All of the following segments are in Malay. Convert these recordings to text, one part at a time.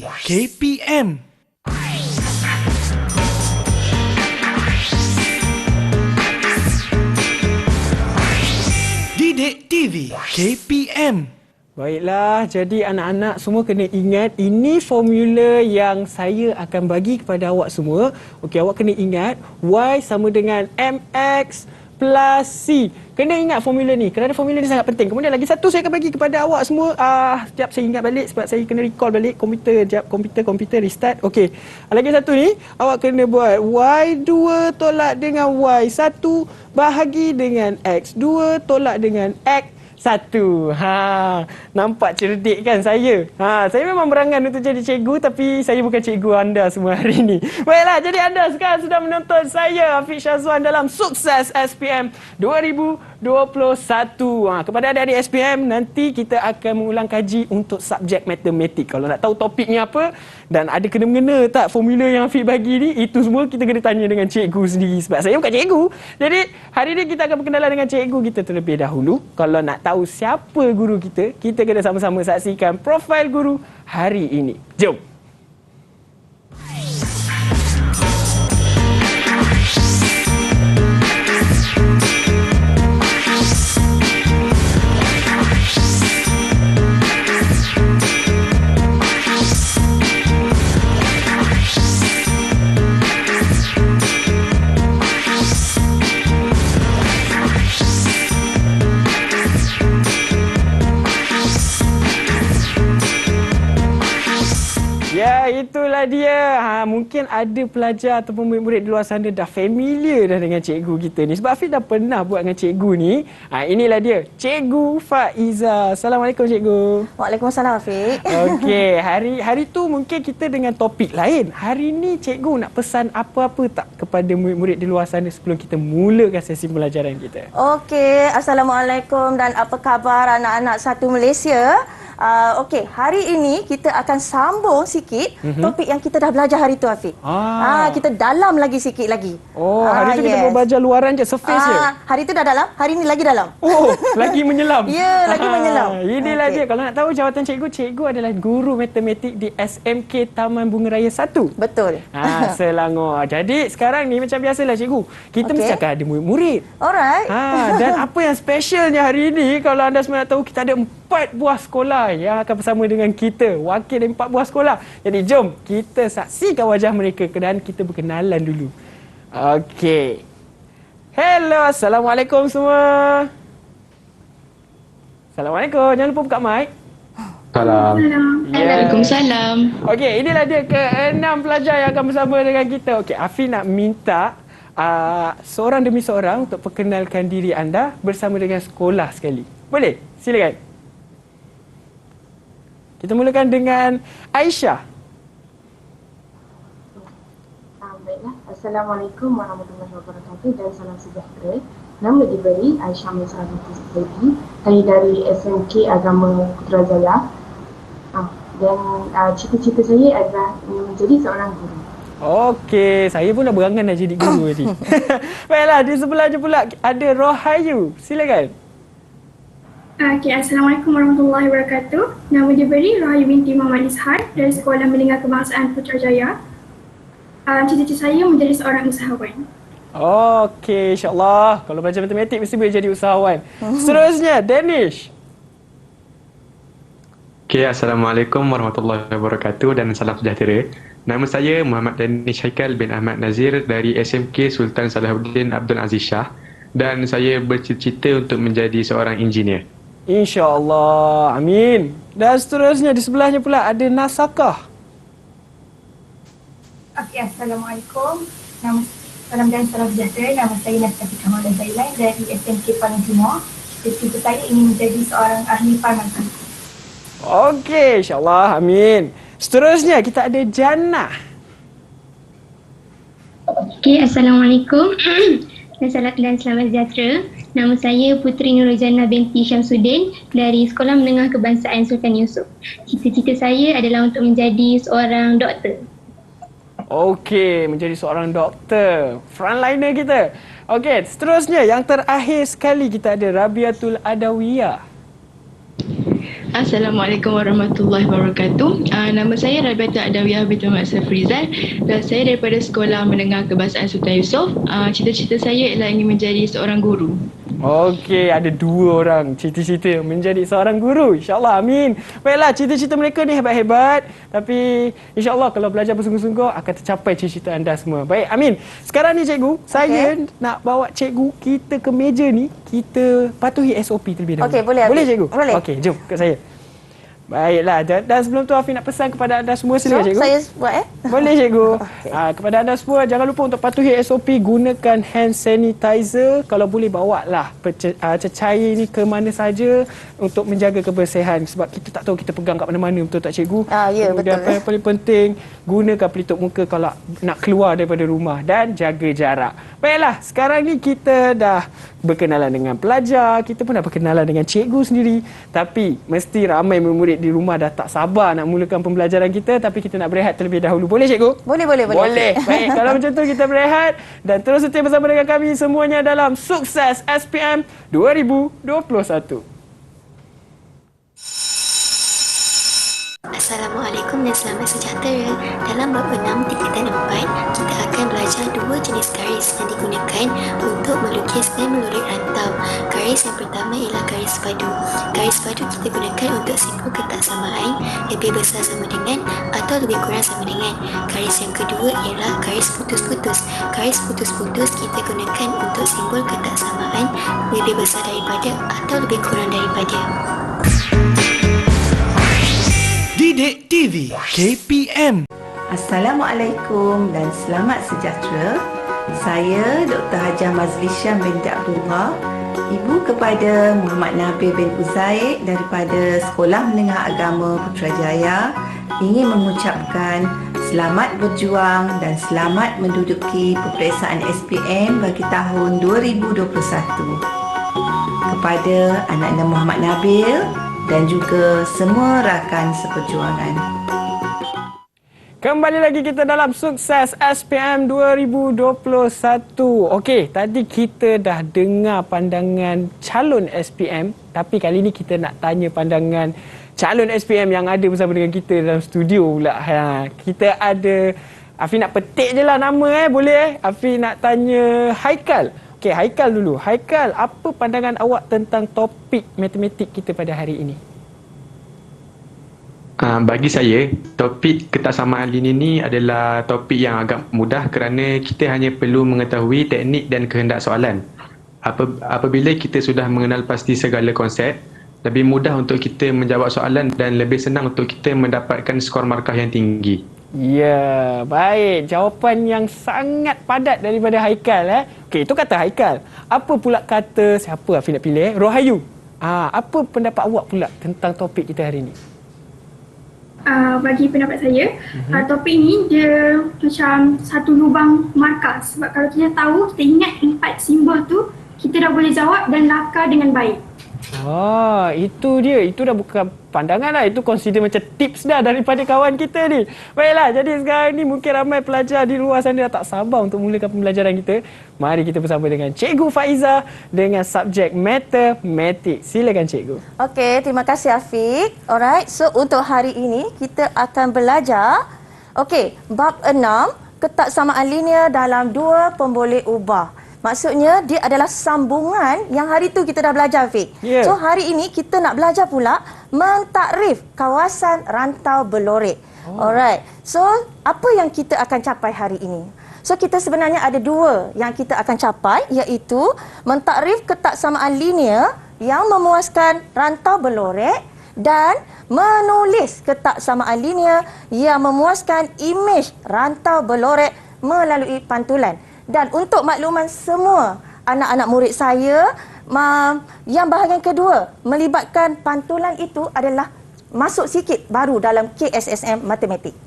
KPM. Didik TV KPM. Baiklah, jadi anak-anak semua kena ingat ini formula yang saya akan bagi kepada awak semua. Okey, awak kena ingat Y sama dengan MX plus C. Kena ingat formula ni kerana formula ni sangat penting. Kemudian lagi satu saya akan bagi kepada awak semua. Sekejap saya ingat balik sebab saya kena recall balik komputer. Sekejap, komputer restart. Okey. Lagi satu ni, awak kena buat Y2 tolak dengan Y1 bahagi dengan X2 tolak dengan X1. Nampak cerdik kan saya? Saya memang berangan untuk jadi cikgu tapi saya bukan cikgu anda semua hari ini. Baiklah, jadi anda sekarang sudah menonton saya, Hafiz Syazwan, dalam Sukses SPM 2021. Kepada adik-adik SPM, nanti kita akan mengulang kaji untuk subjek matematik. Kalau nak tahu topiknya apa dan ada kena-mengena tak formula yang Hafiz bagi ni, itu semua kita kena tanya dengan cikgu sendiri sebab saya bukan cikgu. Jadi, hari ini kita akan berkenalan dengan cikgu kita terlebih dahulu. Kalau nak tahu siapa guru kita kena sama-sama saksikan profil guru hari ini. Jom! Ya, itulah dia. Mungkin ada pelajar ataupun murid-murid di luar sana dah familiar dah dengan cikgu kita ni. Sebab Hafiz dah pernah buat dengan cikgu ni. Inilah dia, Cikgu Faiza. Assalamualaikum, Cikgu. Waalaikumsalam, Hafiz. Okey, hari tu mungkin kita dengan topik lain. Hari ni Cikgu nak pesan apa-apa tak kepada murid-murid di luar sana sebelum kita mulakan sesi pelajaran kita? Okey, Assalamualaikum dan apa khabar anak-anak satu Malaysia? Okey, hari ini kita akan sambung sikit topik yang kita dah belajar hari tu, Hafiz. Kita dalam lagi sikit lagi. Hari tu kita belajar luaran je, surface je. Hari tu dah dalam, hari ni lagi dalam. Lagi menyelam. Ya, lagi menyelam. Inilah dia. Kalau nak tahu jawatan cikgu adalah guru matematik di SMK Taman Bunga Raya 1. Betul. Selangor. Jadi sekarang ni macam biasalah cikgu, kita mesti akan ada murid-murid. Alright. Dan apa yang specialnya hari ini, kalau anda semua nak tahu, kita ada 4 buah sekolah yang akan bersama dengan kita, wakil dari 4 buah sekolah. Jadi jom kita saksikan wajah mereka dan kita berkenalan dulu. Okey. Hello, Assalamualaikum semua. Assalamualaikum. Jangan lupa buka mic. Salam. Waalaikumsalam. Okey, inilah dia ke-6 pelajar yang akan bersama dengan kita. Okey, Hafiz nak minta seorang demi seorang untuk perkenalkan diri anda bersama dengan sekolah sekali. Boleh? Silakan. Kita mulakan dengan Aisyah. Baiklah. Assalamualaikum warahmatullahi wabarakatuh dan salam sejahtera. Nama diberi Aisyah Mesra binti Zaidi. Saya dari SMK Agama Putrajaya. Dan cita-cita saya adalah menjadi seorang guru. Okey, saya pun dah berangan nak jadi guru tadi. Baiklah, di sebelahnya pula ada Rohayu. Silakan. Assalamualaikum warahmatullahi wabarakatuh. Nama diberi Rohayu binti Muhammad Ishar dari Sekolah Menengah Kebangsaan Putrajaya. Cita-cita saya menjadi seorang usahawan. Okey, insyaAllah. Kalau belajar matematik mesti boleh jadi usahawan. Seterusnya, Danish. Okay, Assalamualaikum warahmatullahi wabarakatuh dan salam sejahtera. Nama saya Muhammad Danish Haikal bin Ahmad Nazir dari SMK Sultan Salahuddin Abdul Aziz Shah dan saya bercita-cita untuk menjadi seorang engineer. InsyaAllah. Amin. Dan seterusnya di sebelahnya pula ada Nasakah. Okey, Assalamualaikum. Salam dan salam sejahtera. Nama saya Nastafi Kamal Zailan dari SMK Paling Timur. Cita-cita saya ingin menjadi seorang ahli farmasi. Okey, insyaAllah. Amin. Seterusnya kita ada Jannah. Okey, Assalamualaikum. Dan selamat sejahtera. Nama saya Puteri Nurul Jannah binti Syamsuddin dari Sekolah Menengah Kebangsaan Sultan Yusof. Cita-cita saya adalah untuk menjadi seorang doktor. Okey, menjadi seorang doktor. Frontliner kita. Okey, seterusnya yang terakhir sekali kita ada Rabiatul Adawiyah. Assalamualaikum warahmatullahi wabarakatuh. Nama saya Rabiata Adawiyah binti Muhammad Safrizal dan saya daripada Sekolah Menengah Kebangsaan Sultan Yusof. Cita-cita saya ialah ingin menjadi seorang guru. Okey, ada dua orang cita-cita menjadi seorang guru. InsyaAllah, amin. Baiklah, cita-cita mereka ni hebat-hebat. Tapi insyaAllah kalau belajar bersungguh-sungguh akan tercapai cita-cita anda semua. Baik, amin. Sekarang ni cikgu, saya nak bawa cikgu kita ke meja ni. Kita patuhi SOP terlebih dahulu. Okey, boleh, Boleh Afiq? cikgu? Boleh. Okey, jom kat saya. Baiklah, dan sebelum tu Afiq nak pesan kepada anda semua, silakan cikgu. Saya buat Boleh cikgu. Okey. Kepada anda semua, jangan lupa untuk patuhi SOP, gunakan hand sanitizer. Kalau boleh bawa lah cecair ni ke mana saja untuk menjaga kebersihan. Sebab kita tak tahu kita pegang kat mana-mana, betul tak cikgu? Ya, Kemudian betul. apa yang paling penting, gunakan pelitup muka kalau nak keluar daripada rumah dan jaga jarak. Baiklah, sekarang ni kita dah berkenalan dengan pelajar, kita pun dah berkenalan dengan cikgu sendiri. Tapi mesti ramai murid di rumah dah tak sabar nak mulakan pembelajaran kita, tapi kita nak berehat terlebih dahulu. Boleh cikgu? Boleh. Boleh. Baik, kalau macam tu kita berehat dan terus setia bersama dengan kami semuanya dalam Sukses SPM 2021. Assalamualaikum dan selamat sejahtera. Dalam bab 6 tingkatan 4, kita akan belajar dua jenis garis yang digunakan untuk melukis dan melurik rantau. Garis yang pertama ialah garis padu. Garis padu kita gunakan untuk simbol ketaksamaan lebih besar sama dengan atau lebih kurang sama dengan. Garis yang kedua ialah garis putus-putus. Garis putus-putus kita gunakan untuk simbol ketaksamaan lebih besar daripada atau lebih kurang daripada. Didik TV KPM. Assalamualaikum dan selamat sejahtera. Saya Dr. Hajah Mazlisha binti Abdullah, ibu kepada Muhammad Nabil bin Uzaid daripada Sekolah Menengah Agama Putrajaya, ingin mengucapkan selamat berjuang dan selamat menduduki peperiksaan SPM bagi tahun 2021 kepada anak-anak Muhammad Nabil dan juga semua rakan seperjuangan. Kembali lagi kita dalam Sukses SPM 2021. Okey, tadi kita dah dengar pandangan calon SPM, tapi kali ni kita nak tanya pandangan calon SPM yang ada bersama dengan kita dalam studio pula. Kita ada, Afi nak petik je lah nama boleh Afi nak tanya Haikal. Okey, Haikal dulu. Haikal, apa pandangan awak tentang topik matematik kita pada hari ini? Bagi saya, topik ketaksamaan linear ni adalah topik yang agak mudah kerana kita hanya perlu mengetahui teknik dan kehendak soalan. Apabila kita sudah mengenal pasti segala konsep, lebih mudah untuk kita menjawab soalan dan lebih senang untuk kita mendapatkan skor markah yang tinggi. Ya, baik. Jawapan yang sangat padat daripada Haikal. Okey, itu kata Haikal. Apa pula kata siapa Afi nak pilih? Rohayu. Apa pendapat awak pula tentang topik kita hari ini? Bagi pendapat saya, topik ni dia macam satu lubang markah. Sebab kalau kita tahu, kita ingat 4 simbol tu, kita dah boleh jawab dan lakar dengan baik. Itu dia. Itu dah bukan pandangan lah. Itu consider macam tips dah daripada kawan kita ni. Baiklah, jadi sekarang ni mungkin ramai pelajar di luar sana dah tak sabar untuk mulakan pembelajaran kita. Mari kita bersama dengan Cikgu Faiza dengan subjek matematik. Silakan Cikgu. Okey, terima kasih Afiq. Alright, so untuk hari ini kita akan belajar bab 6, ketaksamaan linear dalam dua pemboleh ubah. Maksudnya dia adalah sambungan yang hari tu kita dah belajar, Afiq. Yeah. So hari ini kita nak belajar pula mentakrif kawasan rantau berlorek. Alright. So apa yang kita akan capai hari ini? So kita sebenarnya ada dua yang kita akan capai, iaitu mentakrif ketaksamaan linear yang memuaskan rantau berlorek dan menulis ketaksamaan linear yang memuaskan imej rantau berlorek melalui pantulan. Dan untuk makluman semua anak-anak murid saya, yang bahagian kedua melibatkan pantulan itu adalah masuk sikit baru dalam KSSM Matematik.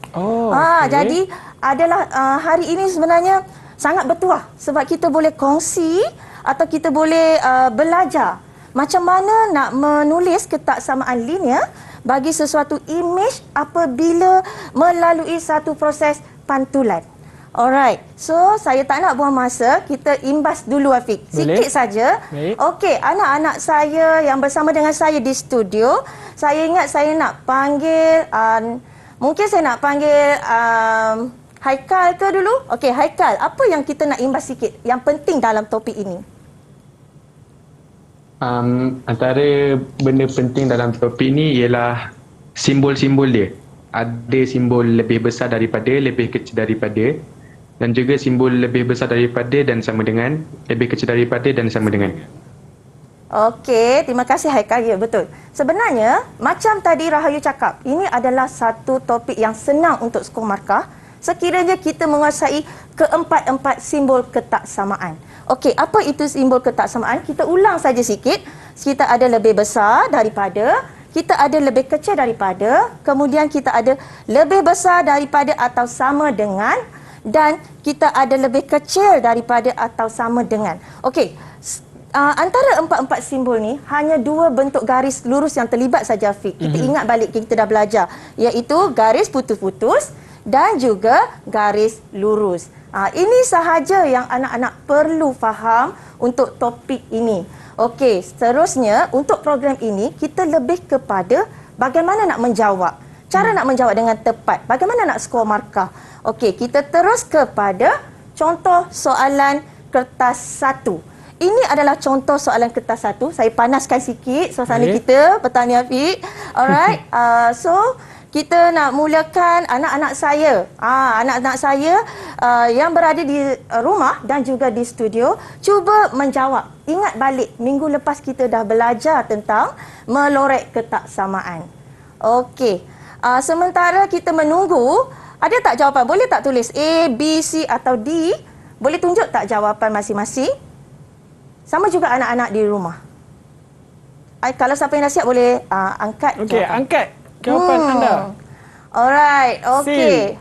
Jadi adalah hari ini sebenarnya sangat bertuah sebab kita boleh kongsi atau kita boleh belajar macam mana nak menulis ketaksamaan linear bagi sesuatu imej apabila melalui satu proses pantulan. Alright. So, saya tak nak buang masa. Kita imbas dulu, Afiq. Boleh. Sikit saja. Baik. Okey, anak-anak saya yang bersama dengan saya di studio, saya ingat saya nak panggil, mungkin saya nak panggil Haikal ke dulu? Okey, Haikal, apa yang kita nak imbas sikit yang penting dalam topik ini? Antara benda penting dalam topik ni ialah simbol-simbol dia. Ada simbol lebih besar daripada, lebih kecil daripada, dan juga simbol lebih besar daripada dan sama dengan, lebih kecil daripada dan sama dengan. Okey, terima kasih Haikal. Ya, betul. Sebenarnya, macam tadi Rahayu cakap, ini adalah satu topik yang senang untuk skor markah sekiranya kita menguasai keempat-empat simbol ketaksamaan. Okey, apa itu simbol ketaksamaan? Kita ulang saja sikit. Kita ada lebih besar daripada, kita ada lebih kecil daripada, kemudian kita ada lebih besar daripada atau sama dengan, dan kita ada lebih kecil daripada atau sama dengan. Okey, antara empat-empat simbol ni hanya dua bentuk garis lurus yang terlibat saja, Afiq. Kita ingat balik, kita dah belajar, iaitu garis putus-putus dan juga garis lurus. Ini sahaja yang anak-anak perlu faham untuk topik ini. Okey, seterusnya untuk program ini kita lebih kepada bagaimana nak menjawab. Cara nak menjawab dengan tepat. Bagaimana nak skor markah. Okey, kita terus kepada contoh soalan kertas 1. Ini adalah contoh soalan kertas 1. Saya panaskan sikit suasana kita petang ni, Afiq. Alright. So kita nak mulakan anak-anak saya. Anak-anak saya yang berada di rumah dan juga di studio, cuba menjawab. Ingat balik, minggu lepas kita dah belajar tentang melorek ketaksamaan. Okey. Sementara kita menunggu, ada tak jawapan? Boleh tak tulis A, B, C atau D? Boleh tunjuk tak jawapan masing-masing? Sama juga anak-anak di rumah. Kalau siapa yang dah siap boleh angkat jawapan. Okey, angkat jawapan anda. Alright, okey.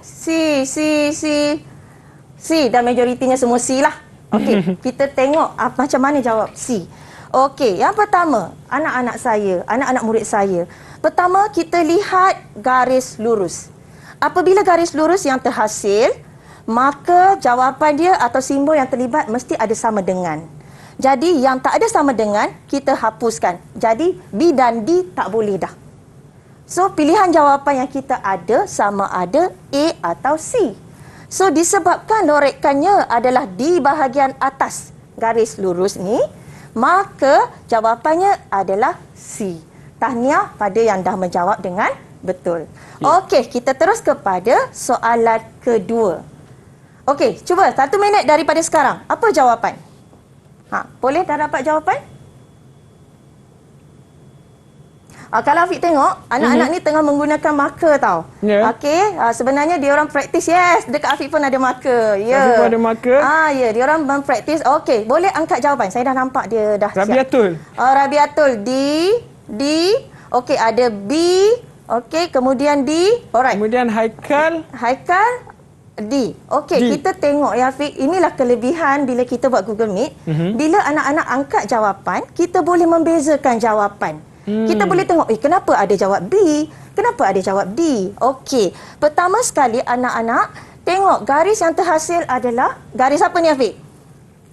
C dan majoritinya semua C lah. Okey, kita tengok macam mana jawab C. Okey, yang pertama, anak-anak saya, anak-anak murid saya. Pertama, kita lihat garis lurus. Apabila garis lurus yang terhasil, maka jawapan dia atau simbol yang terlibat mesti ada sama dengan. Jadi, yang tak ada sama dengan, kita hapuskan. Jadi, B dan D tak boleh dah. So, pilihan jawapan yang kita ada sama ada A atau C. So, disebabkan lorekannya adalah di bahagian atas garis lurus ni, maka jawapannya adalah C. Tahniah pada yang dah menjawab dengan betul. Okey, kita terus kepada soalan kedua. Okey, cuba 1 minit daripada sekarang. Apa jawapan? Boleh dah dapat jawapan? Kalau Afiq tengok, anak-anak ni tengah menggunakan marker tau. Okey, sebenarnya dia orang praktis. Yes, dekat Afiq pun ada marker. Ya. Afiq pun ada marker. Ya, dia orang mempraktis. Okey, boleh angkat jawapan. Saya dah nampak dia dah Rabiatul. siap. Rabiatul. D. Okey, ada B. Okey, kemudian D. Alright. Kemudian Haikal. D. Okey, kita tengok ya, Afiq. Inilah kelebihan bila kita buat Google Meet. Bila anak-anak angkat jawapan, kita boleh membezakan jawapan. Kita boleh tengok, kenapa ada jawab B? Kenapa ada jawab D? Okey, pertama sekali anak-anak tengok garis yang terhasil adalah garis apa ni, Afiq?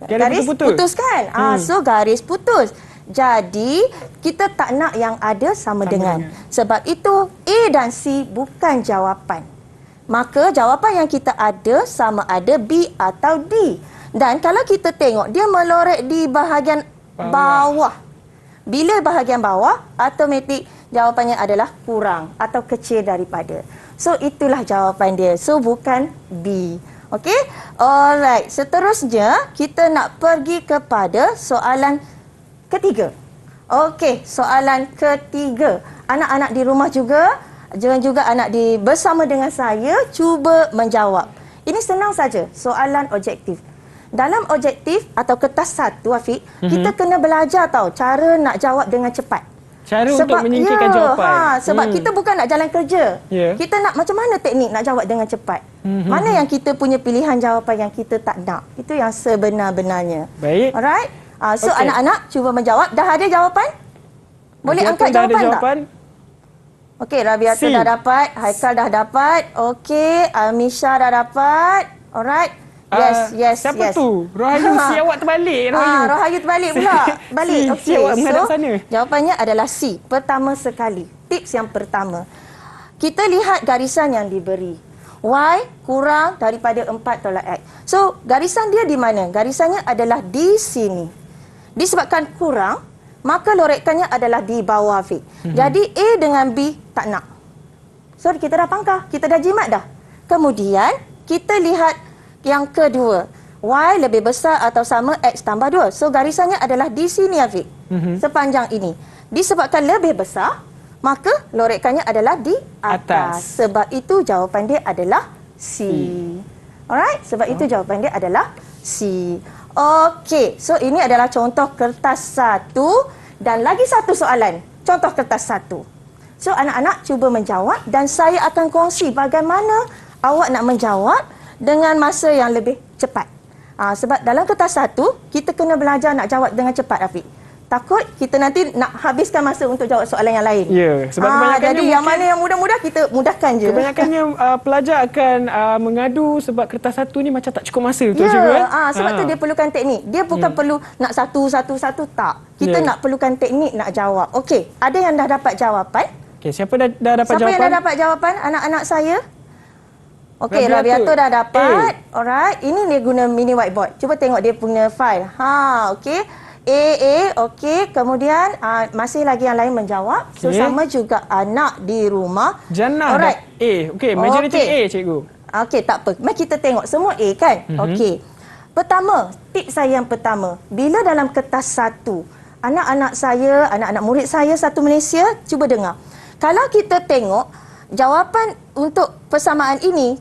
Garis putus kan? So, garis putus. Jadi, kita tak nak yang ada sama dengan. Sebab itu, A dan C bukan jawapan. Maka, jawapan yang kita ada sama ada B atau D. Dan kalau kita tengok, dia melorek di bahagian bawah. Bila bahagian bawah, automatik jawapannya adalah kurang atau kecil daripada. So, itulah jawapan dia. So, bukan B. Okey? Alright. Seterusnya, kita nak pergi kepada soalan ketiga. Okey, soalan ketiga. Anak-anak di rumah juga, jangan juga anak bersama dengan saya, cuba menjawab. Ini senang saja, soalan objektif. Dalam objektif atau kertas 1, Afiq, kita kena belajar tahu cara nak jawab dengan cepat. Cara untuk menyingkirkan jawapan. Sebab kita bukan nak jalan kerja. Kita nak macam mana teknik nak jawab dengan cepat. Mana yang kita punya pilihan jawapan yang kita tak nak. Itu yang sebenar-benarnya. Baik. Alright. So, anak-anak cuba menjawab. Dah ada jawapan? Boleh angkat jawapan tak? Okey, Rabiatul dah dapat. Haikal dah dapat. Okey, Amisha dah dapat. Alright. Yes. Siapa tu? Rohayu si awak terbalik. Rohayu terbalik pula. Balik. Si awak menghadap sana. Jawapannya adalah C. Pertama sekali. Tips yang pertama. Kita lihat garisan yang diberi. Y kurang daripada 4 tolak X. So, garisan dia di mana? Garisannya adalah di sini. Disebabkan kurang, maka lorekannya adalah di bawah V. Jadi, A dengan B tak nak. So, kita dah pangkah. Kita dah jimat dah. Kemudian, kita lihat yang kedua, Y lebih besar atau sama X tambah 2. So, garisannya adalah di sini, Afiq. Sepanjang ini. Disebabkan lebih besar, maka lorekannya adalah di atas. Sebab itu, jawapan dia adalah C. Alright? Sebab itu, jawapan dia adalah C. Okey. So, ini adalah contoh kertas 1. Dan lagi satu soalan. Contoh kertas 1. So, anak-anak cuba menjawab dan saya akan kongsi bagaimana awak nak menjawab dengan masa yang lebih cepat. Sebab dalam kertas 1, kita kena belajar nak jawab dengan cepat, Afiq. Takut kita nanti nak habiskan masa untuk jawab soalan yang lain. Ya, sebab kebanyakannya jadi yang mana yang mudah-mudah kita mudahkan je. Kebanyakannya pelajar akan mengadu sebab kertas 1 ni macam tak cukup masa tu, ya, cikgu. Sebab tu dia perlukan teknik. Dia bukan perlu nak satu, tak. Kita nak perlukan teknik nak jawab. Okey, ada yang dah dapat jawapan? Okey, siapa dah dapat jawapan? Siapa yang dah dapat jawapan? Anak-anak saya? Okey, Rabiatul dah dapat. Alright, ini dia guna mini whiteboard. Cuba tengok dia punya file. Okey. Okey. Kemudian masih lagi yang lain menjawab. So, sama juga anak di rumah. Jannah Alright. A. Okey, majoriti A, cikgu. Okey, tak apa. Mari kita tengok semua A kan? Okey. Pertama, tips saya yang pertama. Bila dalam kertas 1, anak-anak saya, anak-anak murid saya satu Malaysia, cuba dengar. Kalau kita tengok jawapan untuk persamaan ini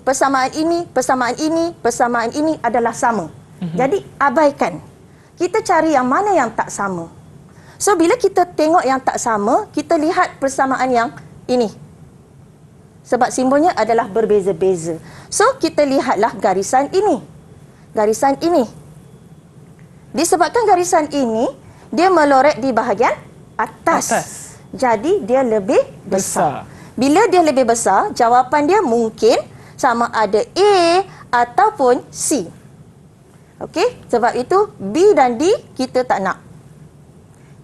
adalah sama. Jadi, abaikan. Kita cari yang mana yang tak sama. So, bila kita tengok yang tak sama, kita lihat persamaan yang ini. Sebab simbolnya adalah berbeza-beza. So, kita lihatlah garisan ini. Garisan ini. Disebabkan garisan ini, dia melorek di bahagian atas. Jadi, dia lebih besar. Bila dia lebih besar, jawapan dia mungkin sama ada A ataupun C. Okey, sebab itu B dan D kita tak nak.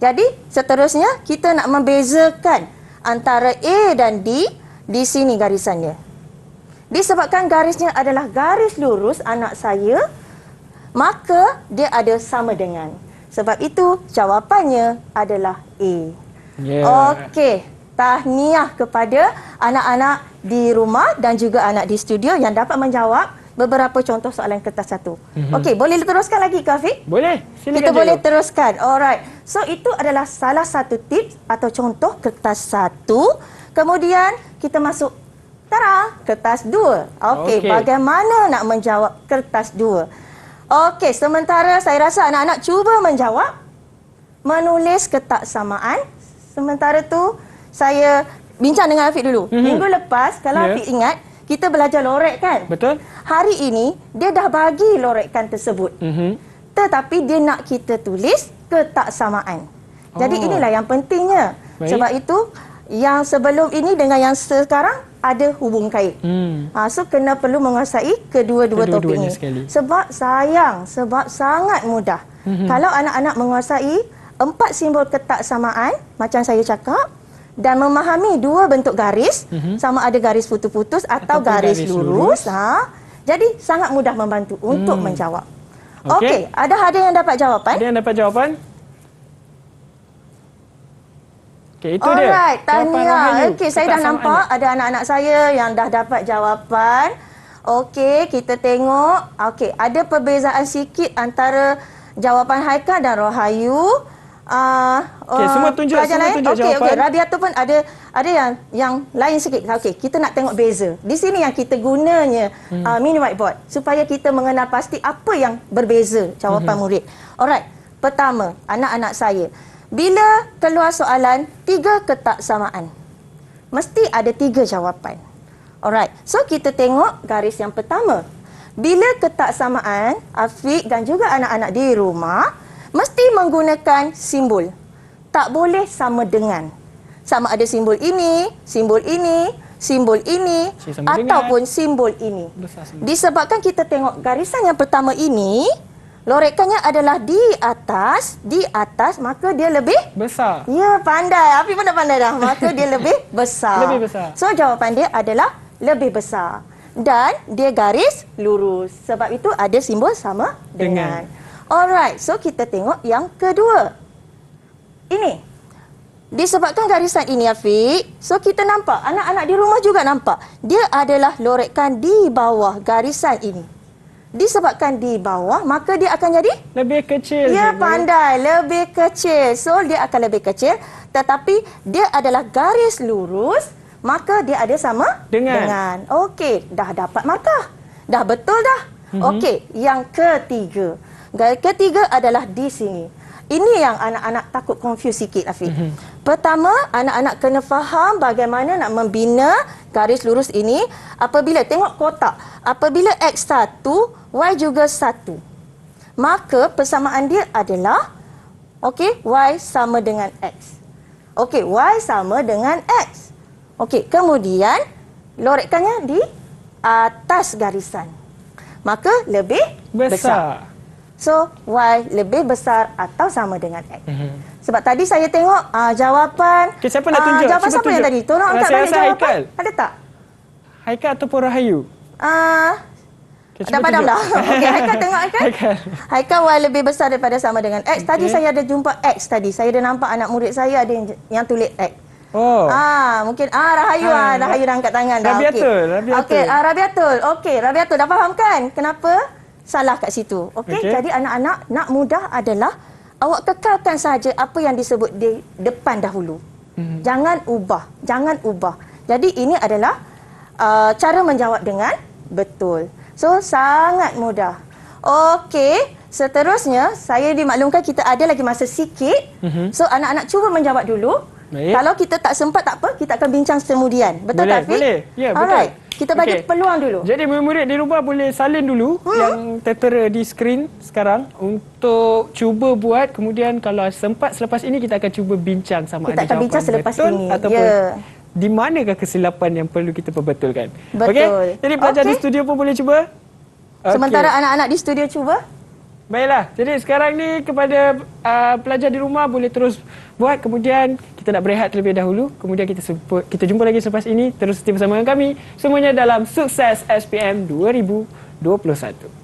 Jadi, seterusnya kita nak membezakan antara A dan D di sini garisannya. Disebabkan garisnya adalah garis lurus anak saya, maka dia ada sama dengan. Sebab itu, jawapannya adalah A. Okey. Tahniah kepada anak-anak di rumah dan juga anak di studio yang dapat menjawab beberapa contoh soalan kertas 1. Okey, boleh teruskan lagi, Afiq? Boleh. Silakan, kita boleh teruskan. Alright. So, itu adalah salah satu tips atau contoh kertas 1. Kemudian, kita masuk kertas 2. Okey, bagaimana nak menjawab kertas 2? Okey, sementara saya rasa anak-anak cuba menjawab, menulis ketaksamaan. Sementara tu, saya bincang dengan Afiq dulu. Minggu lepas, kalau Afiq ingat, kita belajar lorek kan? Betul. Hari ini, dia dah bagi lorekan tersebut. Tetapi dia nak kita tulis ketaksamaan. Jadi inilah yang pentingnya. Sebab itu, yang sebelum ini dengan yang sekarang ada hubung kait. So, kena perlu menguasai kedua-dua topik ini. Sebab sayang, sebab sangat mudah. Kalau anak-anak menguasai 4 simbol ketaksamaan, macam saya cakap, dan memahami 2 bentuk garis, sama ada garis putus-putus atau garis lurus. Jadi, sangat mudah membantu untuk menjawab. Okey, ada yang dapat jawapan? Ada yang dapat jawapan? Okey, itu dia. Alright, tahniah. Okey, saya dah nampak ada anak-anak saya yang dah dapat jawapan. Okey, kita tengok. Okey, ada perbezaan sikit antara jawapan Haikal dan Rohayu. Okey, semua tunjuk jawapan. Okey, Rabiatul pun ada yang lain sikit. Okey, kita nak tengok beza. Di sini yang kita gunanya mini whiteboard supaya kita mengenal pasti apa yang berbeza jawapan murid. Alright. Pertama, anak-anak saya, bila keluar soalan 3 ketaksamaan, mesti ada 3 jawapan. Alright. So, kita tengok garis yang pertama. Bila ketaksamaan, Afiq dan juga anak-anak di rumah mesti menggunakan simbol. Tak boleh sama dengan. Sama ada simbol ini, simbol ini sama ataupun simbol ini. Besar sama. Disebabkan kita tengok garisan yang pertama ini, lorekannya adalah di atas, maka dia lebih besar. Ya, pandai. Afi pun dah pandai dah. Maka dia lebih besar. Lebih besar. So, jawapan dia adalah lebih besar. Dan dia garis lurus. Sebab itu ada simbol sama dengan. Alright, so kita tengok yang kedua. Ini. Disebabkan garisan ini, Afiq, so kita nampak, anak-anak di rumah juga nampak. Dia adalah lorekan di bawah garisan ini. Disebabkan di bawah, maka dia akan jadi? Lebih kecil. Ya, pandai. Lebih kecil. So, dia akan lebih kecil. Tetapi, dia adalah garis lurus, maka dia ada sama dengan. Okey, dah dapat markah. Dah betul dah. Okey, yang ketiga. Garis ketiga adalah di sini. Ini yang anak-anak takut confuse sikit, Afiq. Pertama, anak-anak kena faham bagaimana nak membina garis lurus ini. Apabila tengok kotak, apabila X1, Y juga 1. Maka persamaan dia adalah, okey, Y sama dengan X. Okey, Y sama dengan X. Okey, kemudian lorekannya di atas garisan. Maka lebih besar. So, Y lebih besar atau sama dengan X. Sebab tadi saya tengok jawapan... Okay, siapa nak tunjuk? Jawapan siapa yang tadi? Tolong angkat balik jawapan. Haikal. Ada tak? Haikal ataupun Rahayu? Dah padam dah. Okey, Haikal tengok Haikal. Haikal Y lebih besar daripada sama dengan X. Tadi saya ada jumpa X tadi. Saya ada nampak anak murid saya ada yang tulis X. Oh. Mungkin Rahayu Rahayu dah angkat tangan dah. Rabiatul. Okey, Rabiatul. Okey, Rabiatul dah faham kan kenapa salah kat situ. Okey, jadi anak-anak nak mudah adalah awak kekalkan saja apa yang disebut di depan dahulu. Jangan ubah. Jadi ini adalah cara menjawab dengan betul. So, sangat mudah. Okey, seterusnya saya dimaklumkan kita ada lagi masa sikit. So, anak-anak cuba menjawab dulu. Baik. Kalau kita tak sempat tak apa, kita akan bincang kemudian. Betul tak, Fiq? Boleh. Ya, betul. Alright. Kita bagi peluang dulu. Jadi murid-murid di rumah boleh salin dulu yang tertera di skrin sekarang untuk cuba buat. Kemudian kalau sempat selepas ini kita akan cuba bincang sama kita ada jawapan bincang selepas betul ini. ataupun di manakah kesilapan yang perlu kita perbetulkan. Betul. Okey? Jadi pelajar di studio pun boleh cuba. Sementara anak-anak di studio cuba. Baiklah. Jadi sekarang ni kepada pelajar di rumah boleh terus buat. Kemudian kita nak berehat terlebih dahulu. Kemudian kita jumpa lagi selepas ini. Terus setia bersama dengan kami. Semuanya dalam Sukses SPM 2021.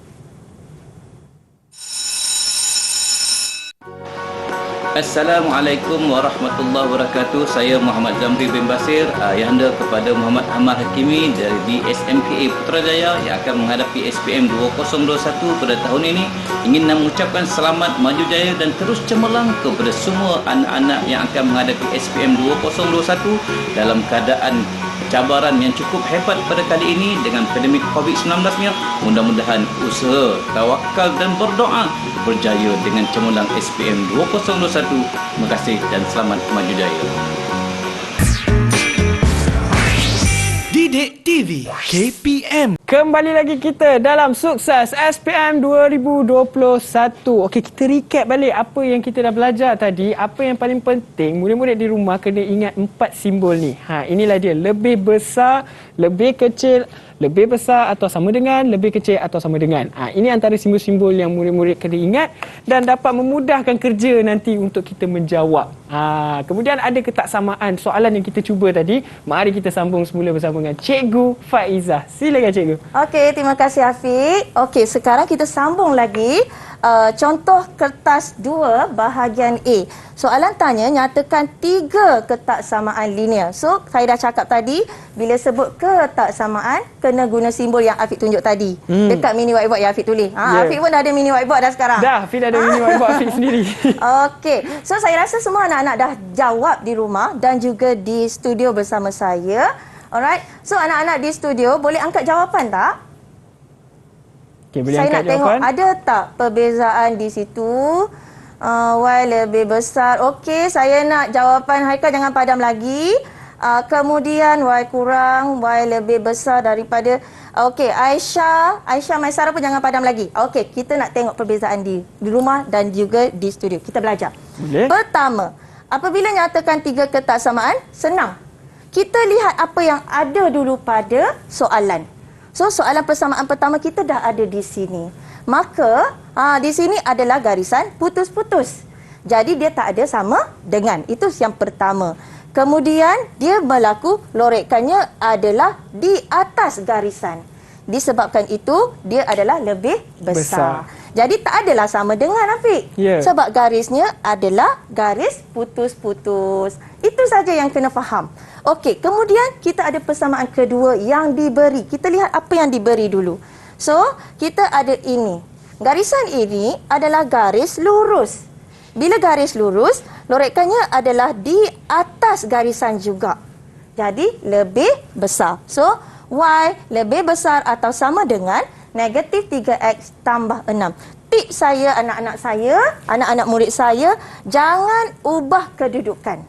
Assalamualaikum warahmatullahi wabarakatuh. Saya Muhammad Zamri bin Basir, ayahanda kepada Muhammad Ammar Hakimi dari BSMKA Putrajaya yang akan menghadapi SPM 2021 pada tahun ini. Ingin mengucapkan selamat, maju jaya dan terus cemerlang kepada semua anak-anak yang akan menghadapi SPM 2021 dalam keadaan cabaran yang cukup hebat pada kali ini dengan pandemik COVID-19-nya. Mudah-mudahan usaha, tawakal dan berdoa berjaya dengan cemerlang SPM 2021. Terima kasih dan selamat maju jaya. Didik TV KPM. Kembali lagi kita dalam Sukses SPM 2021. Okey, kita recap balik apa yang kita dah belajar tadi. Apa yang paling penting, murid-murid di rumah kena ingat 4 simbol ni. Inilah dia. Lebih besar, lebih kecil, lebih besar atau sama dengan, lebih kecil atau sama dengan. Ini antara simbol-simbol yang murid-murid kena ingat dan dapat memudahkan kerja nanti untuk kita menjawab. Kemudian ada ketaksamaan soalan yang kita cuba tadi. Mari kita sambung semula bersama dengan Cikgu Faizah. Silakan Cikgu. Okey, terima kasih Afiq. Okey, sekarang kita sambung lagi contoh kertas 2 bahagian A. Soalan tanya nyatakan 3 ketaksamaan linear. So, saya dah cakap tadi bila sebut ketaksamaan kena guna simbol yang Afiq tunjuk tadi. Dekat mini whiteboard yang Afiq tulis. Afiq pun dah ada mini whiteboard dah sekarang. Dah, Afiq dah ada mini whiteboard Afiq sendiri. Okey. So, saya rasa semua anak-anak dah jawab di rumah dan juga di studio bersama saya. Alright. So, anak-anak di studio boleh angkat jawapan tak? Okay, boleh saya angkat nak tengok jawapan. ada tak perbezaan di situ. Y lebih besar. Okey, saya nak jawapan Haikal jangan padam lagi. Kemudian Y kurang, Y lebih besar daripada. Okey, Aisyah Maisarah pun jangan padam lagi. Okey, kita nak tengok perbezaan di rumah dan juga di studio. Kita belajar. Boleh. Pertama, apabila nyatakan 3 ketaksamaan, senang. kita lihat apa yang ada dulu pada soalan. So, soalan persamaan pertama kita dah ada di sini. Maka, di sini adalah garisan putus-putus. Jadi, dia tak ada sama dengan. Itu yang pertama. Kemudian, dia berlaku lorekannya adalah di atas garisan. Disebabkan itu, dia adalah lebih besar. Jadi, tak adalah sama dengan, Afiq. Sebab garisnya adalah garis putus-putus. Itu saja yang kena faham. Okey, kemudian kita ada persamaan kedua yang diberi. Kita lihat apa yang diberi dulu. So, kita ada ini. Garisan ini adalah garis lurus. Bila garis lurus, lorekannya adalah di atas garisan juga. Jadi, lebih besar. So, Y lebih besar atau sama dengan negatif 3X tambah 6. Tip saya, anak-anak murid saya, jangan ubah kedudukan.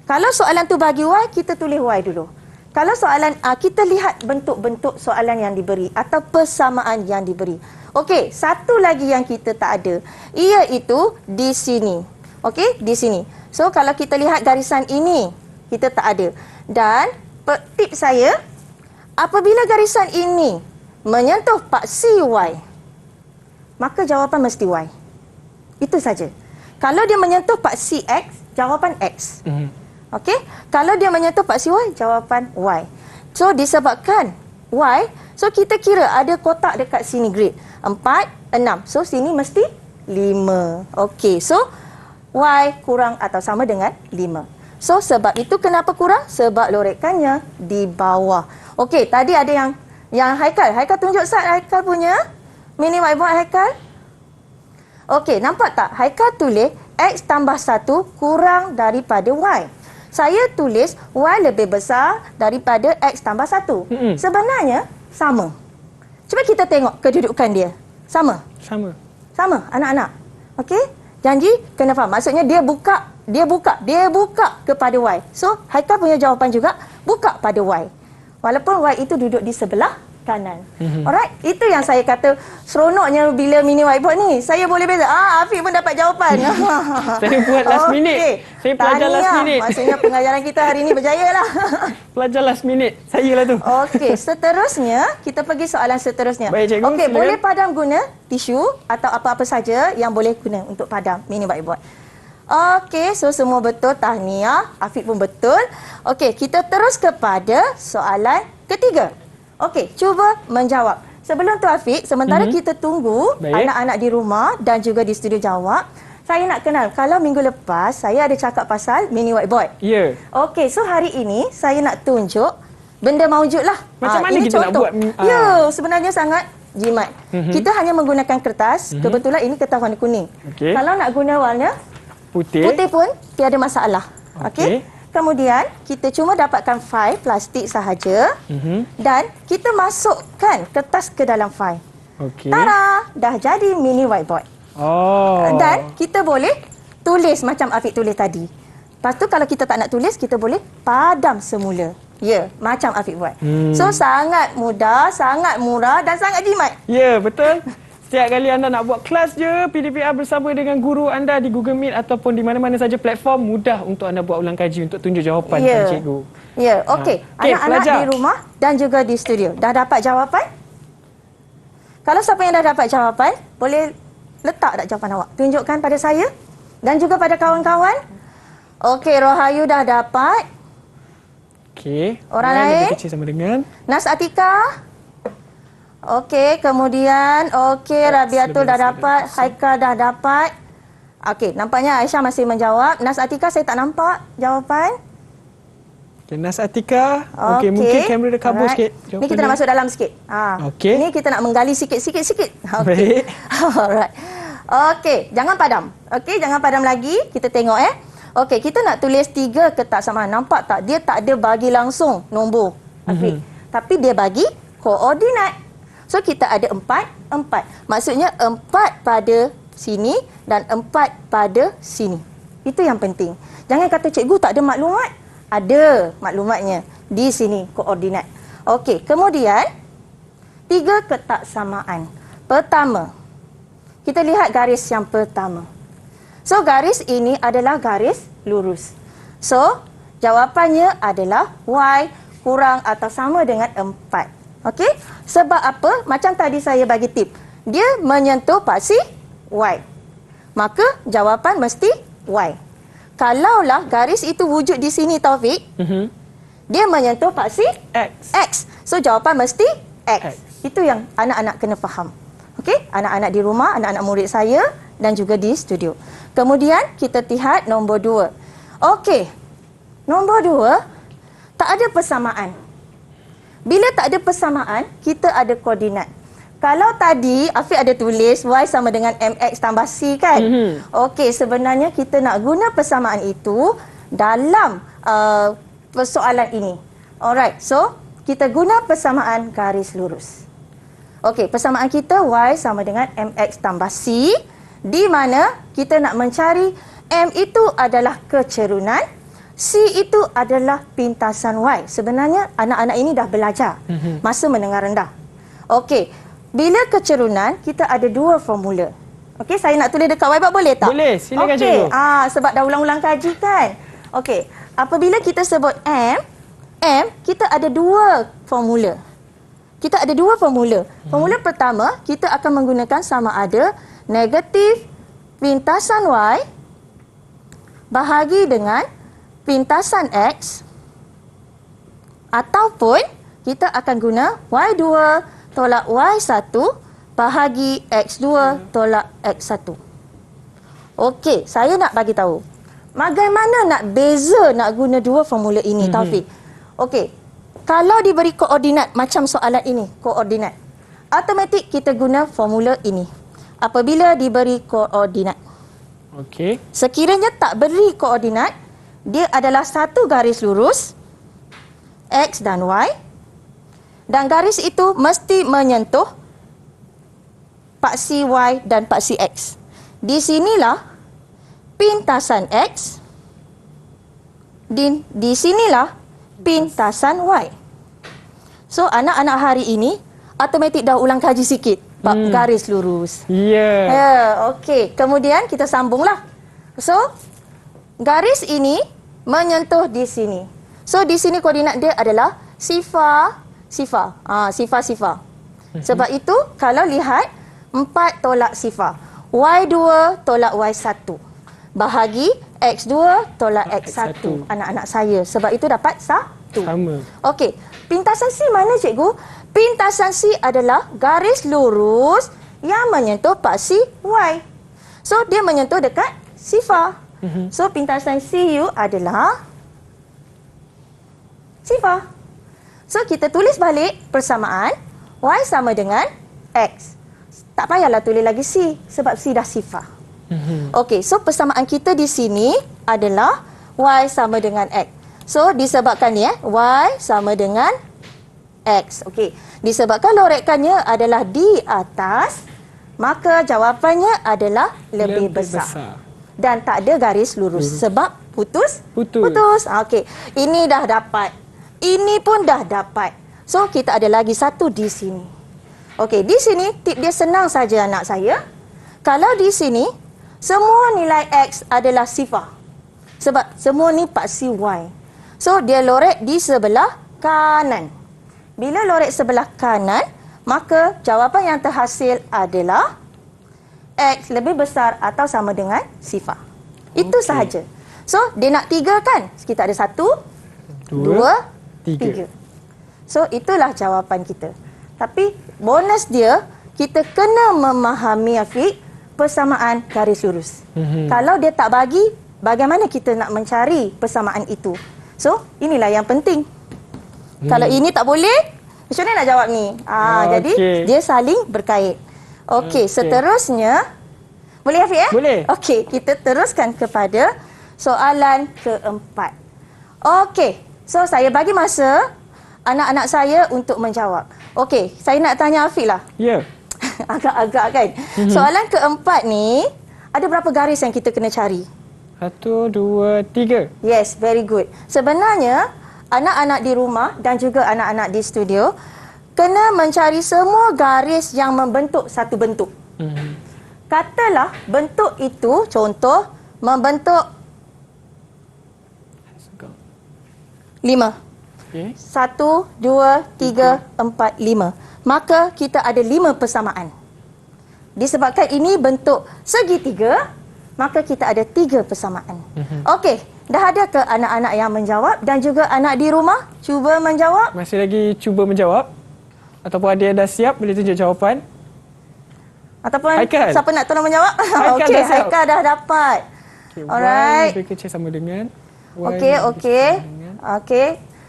Kalau soalan tu bagi Y, kita tulis Y dulu. Kalau soalan kita lihat bentuk-bentuk soalan yang diberi atau persamaan yang diberi. Okey, satu lagi yang kita tak ada, iaitu di sini. Okey, di sini. So, kalau kita lihat garisan ini, kita tak ada. Dan tip saya, apabila garisan ini menyentuh paksi Y, maka jawapan mesti Y. Itu saja. Kalau dia menyentuh paksi X, jawapan X. Okey, kalau dia menyentuh paksi Y, jawapan Y. So, disebabkan Y, so kita kira ada kotak dekat sini grid. 4, 6. So, sini mesti 5. Okey, so Y kurang atau sama dengan 5. So, sebab itu kenapa kurang? Sebab lorekannya di bawah. Okey, tadi ada yang Haikal. Haikal tunjuk Haikal punya mini whiteboard, Haikal. Okey, nampak tak? Haikal tulis X tambah 1 kurang daripada Y. Saya tulis Y lebih besar daripada X tambah 1. Sebenarnya sama. Cuba kita tengok kedudukan dia. Sama? Sama, anak-anak. Okey? Janji kena faham. Maksudnya dia buka kepada Y. So, Haikal punya jawapan juga buka pada Y. Walaupun Y itu duduk di sebelah kanan. Alright? Itu yang saya kata seronoknya bila mini whiteboard ni. Saya boleh beza. Afiq pun dapat jawapan. Saya buat last minute. Saya pelajar last minute. Maksudnya pengajaran kita hari ni berjaya lah. Pelajar last minute. Saya lah tu. Okey, seterusnya kita pergi soalan seterusnya. Baik, cikgu. Okey, boleh padam guna tisu atau apa-apa saja yang boleh guna untuk padam mini whiteboard. Okey, so semua betul. Tahniah. Afiq pun betul. Okey, kita terus kepada soalan ketiga. Okey, cuba menjawab. Sebelum tu Afiq, sementara kita tunggu anak-anak di rumah dan juga di studio jawab, saya nak kenal. Kalau minggu lepas saya ada cakap pasal mini whiteboard. Ya. Okey, so hari ini saya nak tunjuk benda maujud lah. Macam mana kita nak buat? Ya, sebenarnya sangat jimat. Kita hanya menggunakan kertas. Kebetulan ini kertas warna kuning. Kalau nak guna warna putih pun tiada masalah. Okey. Kemudian, kita cuma dapatkan fail plastik sahaja dan kita masukkan kertas ke dalam fail. Tara! Dah jadi mini whiteboard. Dan kita boleh tulis macam Afiq tulis tadi. Lepas tu kalau kita tak nak tulis, kita boleh padam semula. Ya, macam Afiq buat. So, sangat mudah, sangat murah dan sangat jimat. Ya, betul. Setiap kali anda nak buat kelas je, PDPR bersama dengan guru anda di Google Meet ataupun di mana-mana saja platform, mudah untuk anda buat ulang kaji untuk tunjuk jawapan kepada cikgu. Ya, okey. Anak-anak di rumah dan juga di studio, dah dapat jawapan? Kalau siapa yang dah dapat jawapan, boleh letak tak jawapan awak? Tunjukkan pada saya dan juga pada kawan-kawan. Okey, Rohayu dah dapat. Okey. Orang lain? Lebih kecil sama dengan Nas Atika. Okey, kemudian Rabiatul dah dapat, Haikal dah dapat. Okey, nampaknya Aisyah masih menjawab. Nas Atika saya tak nampak jawapan. Okey, Nas Atika. Okey, mungkin kamera dia kabur sikit. Ni kita nak masuk dalam sikit. Okey. Ini kita nak menggali sikit. Okey. Alright. Okey, jangan padam. Okey, jangan padam lagi. Kita tengok Okey, kita nak tulis 3 kertas sama. Nampak tak? Dia tak ada bagi langsung nombor. Tapi dia bagi koordinat. So, kita ada 4. Maksudnya 4 pada sini dan 4 pada sini. Itu yang penting. Jangan kata cikgu tak ada maklumat. Ada maklumatnya. Di sini koordinat. Okey, kemudian 3 ketak samaan. Pertama, kita lihat garis yang pertama. So, garis ini adalah garis lurus. So, Jawapannya adalah Y kurang atau sama dengan 4. Okey? Sebab apa? Macam tadi saya bagi tip. Dia menyentuh paksi Y. Maka jawapan mesti Y. Kalaulah garis itu wujud di sini, Taufik, dia menyentuh paksi X. So jawapan mesti X. Itu yang anak-anak kena faham. Okey? Anak-anak di rumah, anak-anak murid saya dan juga di studio. Kemudian kita lihat nombor 2. Okey. Nombor 2, tak ada persamaan. Bila tak ada persamaan, kita ada koordinat. Kalau tadi Afiq ada tulis Y sama dengan MX tambah C kan? Okey, sebenarnya kita nak guna persamaan itu dalam persoalan ini. Alright, so kita guna persamaan garis lurus. Okey, persamaan kita Y sama dengan MX tambah C, di mana kita nak mencari M itu adalah kecerunan, C itu adalah pintasan Y. Sebenarnya anak-anak ini dah belajar masa menengah rendah. Okey, bila kecerunan, kita ada 2 formula. Okey, saya nak tulis dekat whiteboard boleh tak? Boleh, silakan cikgu. cikgu. Sebab dah ulang-ulang kaji kan? Okey, apabila kita sebut M, kita ada 2 formula. Kita ada 2 formula. Formula pertama, kita akan menggunakan sama ada negatif pintasan Y bahagi dengan pintasan X, ataupun kita akan guna Y2 tolak Y1 bahagi X2 tolak X1. Okey, saya nak bagi tahu. Bagaimana nak beza nak guna 2 formula ini, Taufik? Okey, kalau diberi koordinat macam soalan ini, koordinat, automatik kita guna formula ini. Apabila diberi koordinat. Okey. Sekiranya tak beri koordinat, dia adalah satu garis lurus, X dan Y. Dan garis itu mesti menyentuh paksi Y dan paksi X. Di sinilah pintasan X. Di sinilah pintasan Y. So, anak-anak hari ini automatik dah ulang kaji sikit bab garis lurus. Okey. Kemudian kita sambunglah. So, garis ini menyentuh di sini. So, di sini koordinat dia adalah sifar. Sebab itu, kalau lihat 4 tolak sifar. Y2 tolak Y1 bahagi X2 tolak X1. Anak-anak saya. Sebab itu dapat 1. Sama. Okey. Pintasan C mana, cikgu? Pintasan C adalah garis lurus yang menyentuh paksi Y. So, dia menyentuh dekat sifar. So, pintasan CU adalah sifar. So, kita tulis balik persamaan Y sama dengan X. Tak payahlah tulis lagi C sebab C dah sifar. Okey, so persamaan kita di sini adalah Y sama dengan X. So, disebabkan ni Y sama dengan X. Okey, disebabkan lorekannya adalah di atas, maka jawapannya adalah lebih besar. Dan tak ada garis lurus sebab putus. Okey, ini dah dapat. Ini pun dah dapat. So, kita ada lagi 1 di sini. Okey, di sini tip dia senang saja anak saya. Kalau di sini, semua nilai X adalah sifar. Sebab semua ni paksi Y. So, dia lorek di sebelah kanan. Bila lorek sebelah kanan, maka jawapan yang terhasil adalah X lebih besar atau sama dengan sifar. Itu sahaja. So, dia nak 3 kan? Kita ada 1, 2, 3. So, itulah jawapan kita. Tapi, bonus dia, kita kena memahami, Afiq, persamaan garis lurus. Kalau dia tak bagi, bagaimana kita nak mencari persamaan itu? So, inilah yang penting. Kalau ini tak boleh, macam mana nak jawab ni? Jadi, dia saling berkait. Okey, seterusnya, boleh Afiq? Boleh. Okey, kita teruskan kepada soalan keempat. Okey. So, saya bagi masa anak-anak saya untuk menjawab. Okey, saya nak tanya Afiq lah. Ya. Agak-agak kan. Soalan keempat ni, ada berapa garis yang kita kena cari? 1, 2, 3. Yes, very good. Sebenarnya, anak-anak di rumah dan juga anak-anak di studio kena mencari semua garis yang membentuk satu bentuk. Katalah bentuk itu, contoh, membentuk 5. 1, 2, 3, 4, 5. Maka kita ada 5 persamaan. Disebabkan ini bentuk segitiga, maka kita ada 3 persamaan. Okey, dah ada ke anak-anak yang menjawab dan juga anak di rumah cuba menjawab? Masih lagi cuba menjawab? Ataupun ada yang dah siap boleh tunjuk jawapan? Ataupun Haikal. siapa nak tolong menjawab? Haikal Okey, dah siap. Haikal dah dapat. Okay, Alright. Y lebih kecil sama dengan Y Okey, lebih okey. kecil dengan- Okey.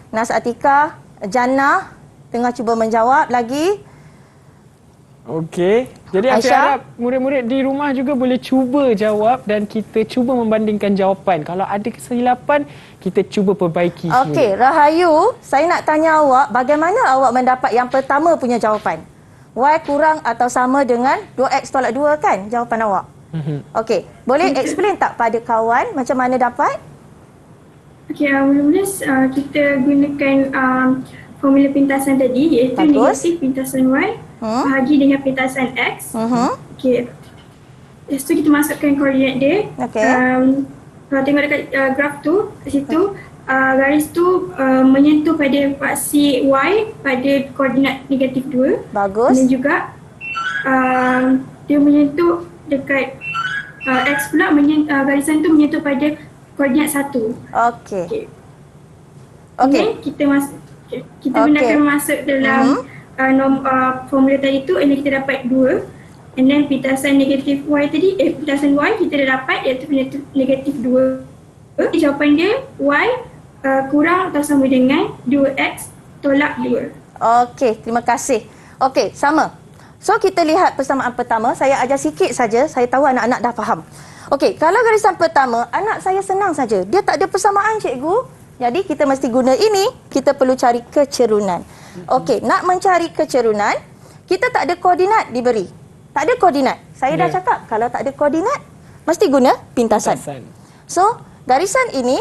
Nas Atika, Jannah tengah cuba menjawab lagi. Okey. Jadi Afiq Aisyah? harap murid-murid di rumah juga boleh cuba jawab dan kita cuba membandingkan jawapan. Kalau ada kesilapan, kita cuba perbaiki semula. Okey, Rahayu, saya nak tanya awak bagaimana awak mendapat yang pertama punya jawapan? Y kurang atau sama dengan 2X tolak 2 kan jawapan awak? Okey, boleh explain tak pada kawan macam mana dapat? Okey, mula-mula kita gunakan formula pintasan tadi iaitu Bagus. negatif pintasan Y bahagi dengan pintasan X. Okey. Lepas tu kita masukkan koordinat dia. Okey. Kalau tengok dekat graf tu, kat situ garis tu menyentuh pada paksi Y pada koordinat negatif 2. Bagus. Dan juga dia menyentuh dekat X pula garisan tu menyentuh pada koordinat 1. Okey. Okey. Kita gunakan masuk dalam formula tadi tu, and then kita dapat 2. And then pintasan negatif Y tadi, pintasan Y kita dah dapat iaitu negatif 2. Jawapan dia Y kurang atau sama dengan 2X tolak 2. Okey, terima kasih. Okey, sama. So kita lihat persamaan pertama, saya ajar sikit saja, saya tahu anak-anak dah faham. Okey, kalau garisan pertama, anak saya senang saja. Dia tak ada persamaan, cikgu. Jadi kita mesti guna ini, kita perlu cari kecerunan. Okey, nak mencari kecerunan, kita tak ada koordinat diberi. Tak ada koordinat. Saya dah cakap, kalau tak ada koordinat, mesti guna pintasan. So, garisan ini,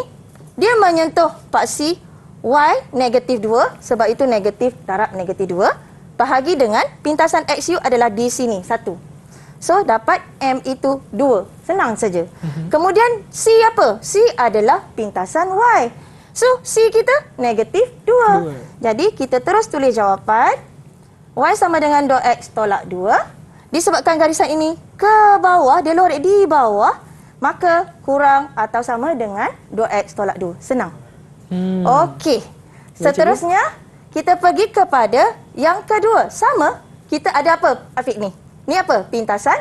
dia menyentuh paksi Y negatif 2, sebab itu negatif darab negatif 2, bahagi dengan pintasan XU adalah di sini, 1. So, dapat M itu 2. Senang saja. Kemudian, C apa? C adalah pintasan Y. So, C kita negatif 2. Jadi, kita terus tulis jawapan. Y sama dengan 2X tolak 2. Disebabkan garisan ini ke bawah, dia lorek di bawah, maka kurang atau sama dengan 2X tolak 2. Senang. Okey. Seterusnya, kita pergi kepada yang kedua. Sama, kita ada apa, Afiq ni? Ni apa? Pintasan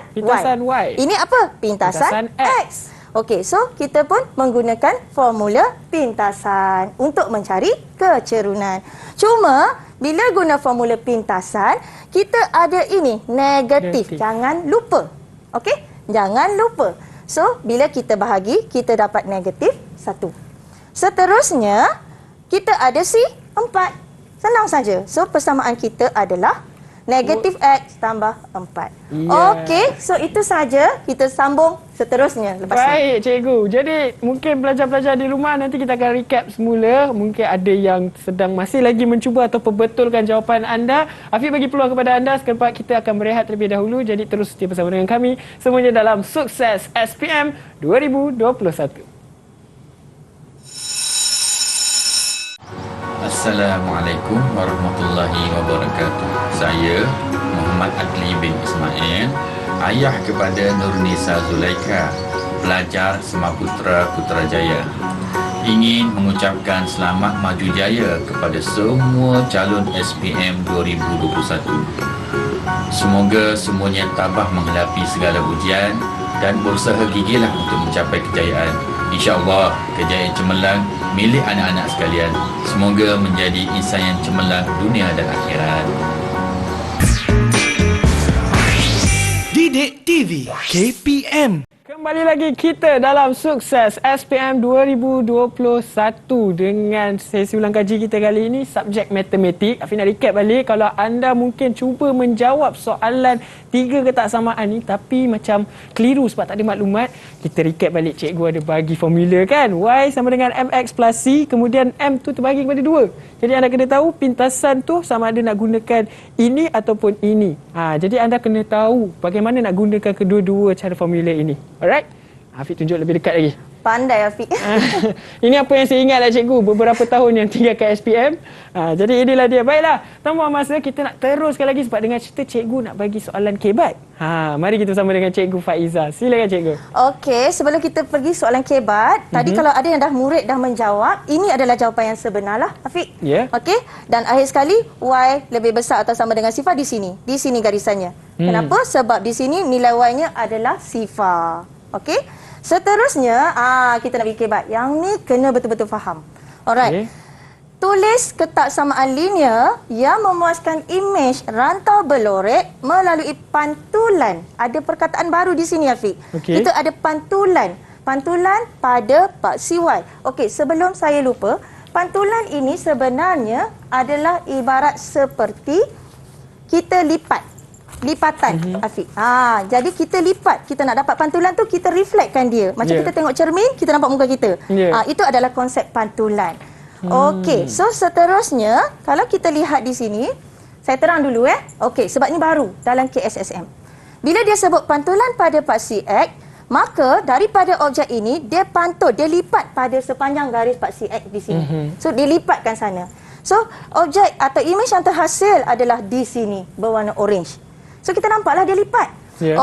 Y. Ini apa? Pintasan X. Okey, so kita pun menggunakan formula pintasan untuk mencari kecerunan. Cuma, bila guna formula pintasan, kita ada ini, negatif. Jangan lupa. Okey? Jangan lupa. So, bila kita bahagi, kita dapat negatif 1. Seterusnya, kita ada C 4. Senang saja. So, persamaan kita adalah negatif X tambah 4. Okey, so itu saja. Kita sambung seterusnya lepas ni. Baik, cikgu. Jadi, mungkin pelajar-pelajar di rumah nanti kita akan recap semula. Mungkin ada yang sedang masih lagi mencuba atau perbetulkan jawapan anda. Afiq bagi peluang kepada anda. Sekarang kita akan berehat terlebih dahulu. Jadi, terus setia bersama dengan kami. Semuanya dalam Sukses SPM 2021. Assalamualaikum warahmatullahi wabarakatuh. Saya Muhammad Adli bin Ismail, ayah kepada Nurnisa Zulaika, pelajar Semaputra Putrajaya. Ingin mengucapkan selamat maju jaya kepada semua calon SPM 2021. Semoga semuanya tabah menghadapi segala ujian dan berusaha gigihlah untuk mencapai kejayaan. InsyaAllah, kejayaan cemerlang milik anak-anak sekalian. Semoga menjadi insan yang cemerlang dunia dan akhirat. Didik TV KPM. Kembali lagi kita dalam Sukses SPM 2021 dengan sesi ulang kaji kita kali ini subjek matematik. Afiq nak recap balik, kalau anda mungkin cuba menjawab soalan 3 ketaksamaan ni tapi macam keliru sebab tak ada maklumat, kita recap balik. Cikgu ada bagi formula kan, Y sama dengan MX plus C, kemudian M tu terbagi kepada 2. Jadi anda kena tahu pintasan tu sama ada nak gunakan ini ataupun ini. Jadi anda kena tahu bagaimana nak gunakan kedua-dua cara formula ini. Alright? Afiq tunjuk lebih dekat lagi. Pandai Afiq. Ini apa yang saya ingat lah cikgu, beberapa tahun yang tinggalkan SPM. Jadi inilah dia. Baiklah, tanpa masa kita nak teruskan lagi sebab dengan cerita cikgu nak bagi soalan kebat. Mari kita bersama dengan Cikgu Faiza. Silakan cikgu. Okey, sebelum kita pergi soalan kebat, tadi kalau ada yang murid dah menjawab, ini adalah jawapan yang sebenar lah Afiq. Ya. Okey, dan akhir sekali Y lebih besar atau sama dengan sifar di sini. Di sini garisannya. Kenapa? Sebab di sini nilai Y-nya adalah sifar. Okey. Seterusnya, kita nak pergi kebat. Yang ni kena betul-betul faham. Alright. Tulis ketaksamaan linear yang memuaskan imej rantau berlorek melalui pantulan. Ada perkataan baru di sini, Afiq. Kita ada pantulan. Pantulan pada paksi Y. Okey, sebelum saya lupa, pantulan ini sebenarnya adalah ibarat seperti kita lipatan, Afiq. Jadi kita lipat. Kita nak dapat pantulan tu, kita reflectkan dia. Macam kita tengok cermin, kita nampak muka kita. Itu adalah konsep pantulan. Okey, so seterusnya, kalau kita lihat di sini, saya terang dulu Okey, sebab ni baru dalam KSSM. Bila dia sebut pantulan pada paksi X, maka daripada objek ini, dia pantul, dia lipat pada sepanjang garis paksi X di sini. So, dilipatkan sana. So, objek atau imej yang terhasil adalah di sini, berwarna orange. So, kita nampaklah dia lipat.